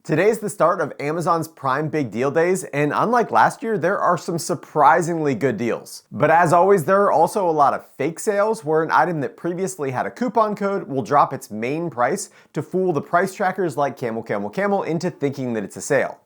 Today is the start of Amazon's Prime Big Deal Days, and unlike last year, there are some surprisingly good deals. But as always, there are also a lot of fake sales where an item that previously had a coupon code will drop its main price to fool the price trackers like Camel Camel Camel into thinking that it's a sale.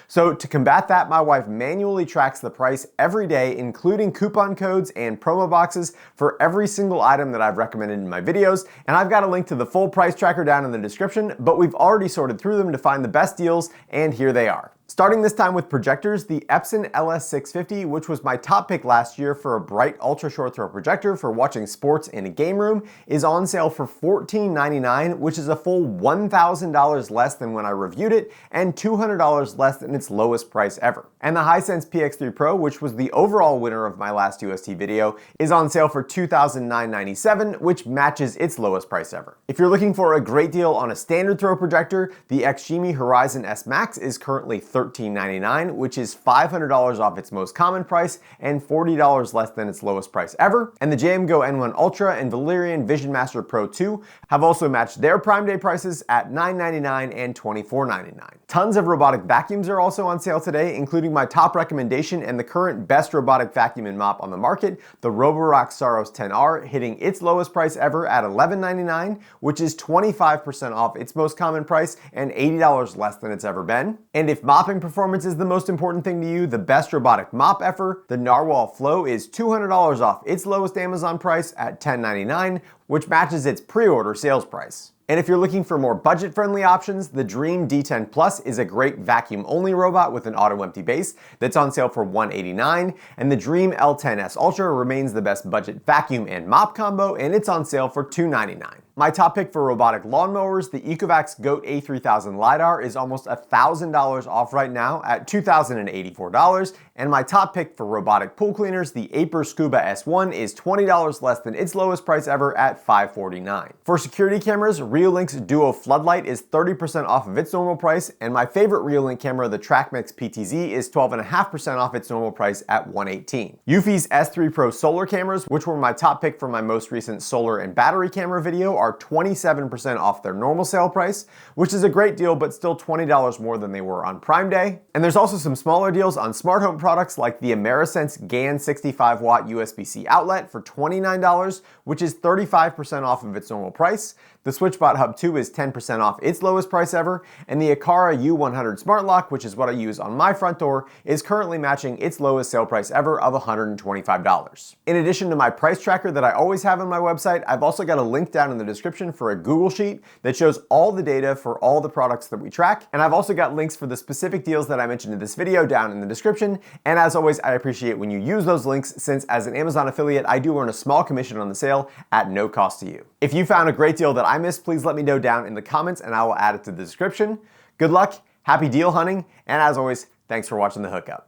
So to combat that, my wife manually tracks the price every day, including coupon codes and promo boxes for every single item that I've recommended in my videos. And I've got a link to the full price tracker down in the description, but we've already sorted through them to find the best deals, and here they are. Starting this time with projectors, the Epson LS650, which was my top pick last year for a bright ultra short throw projector for watching sports in a game room, is on sale for $14.99, which is a full $1,000 less than when I reviewed it and $200 less than its lowest price ever. And the Hisense PX3 Pro, which was the overall winner of my last UST video, is on sale for $2,997, which matches its lowest price ever. If you're looking for a great deal on a standard throw projector, the Xgimi Horizon S Max is currently $13.99, which is $500 off its most common price and $40 less than its lowest price ever. And the JMGO N1 Ultra and Valerian Vision Master Pro 2 have also matched their Prime Day prices at $9.99 and $24.99. Tons of robotic vacuums are also on sale today, including my top recommendation and the current best robotic vacuum and mop on the market, the Roborock Saros 10R, hitting its lowest price ever at $11.99, which is 25% off its most common price and $80 less than it's ever been. And if mopping performance is the most important thing to you, the best robotic mop ever, the Narwhal Flow, is $200 off its lowest Amazon price at $10.99, which matches its pre-order sales price. And if you're looking for more budget-friendly options, the Dream D10 Plus is a great vacuum-only robot with an auto-empty base that's on sale for $189, and the Dream L10S Ultra remains the best budget vacuum and mop combo, and it's on sale for $299. My top pick for robotic lawnmowers, the Ecovacs GOAT A3000 LiDAR, is almost $1,000 off right now at $2,084, and my top pick for robotic pool cleaners, the Aiper Scuba S1, is $20 less than its lowest price ever at $549. For security cameras, Reolink's Duo Floodlight is 30% off of its normal price, and my favorite Reolink camera, the TrackMix PTZ, is 12.5% off its normal price at $118. Eufy's S3 Pro solar cameras, which were my top pick for my most recent solar and battery camera video, are 27% off their normal sale price, which is a great deal, but still $20 more than they were on Prime Day. And there's also some smaller deals on smart home products like the Amerisense GAN 65-watt USB-C outlet for $29, which is 35% off of its normal price. The SwitchBot Hub 2 is 10% off its lowest price ever, and the Aqara U100 Smart Lock, which is what I use on my front door, is currently matching its lowest sale price ever of $125. In addition to my price tracker that I always have on my website, I've also got a link down in the description for a Google Sheet that shows all the data for all the products that we track, and I've also got links for the specific deals that I mentioned in this video down in the description. And as always, I appreciate when you use those links, since as an Amazon affiliate, I do earn a small commission on the sale at no cost to you. If you found a great deal that I missed, please let me know down in the comments and I will add it to the description. Good luck, happy deal hunting, and as always, thanks for watching The Hookup.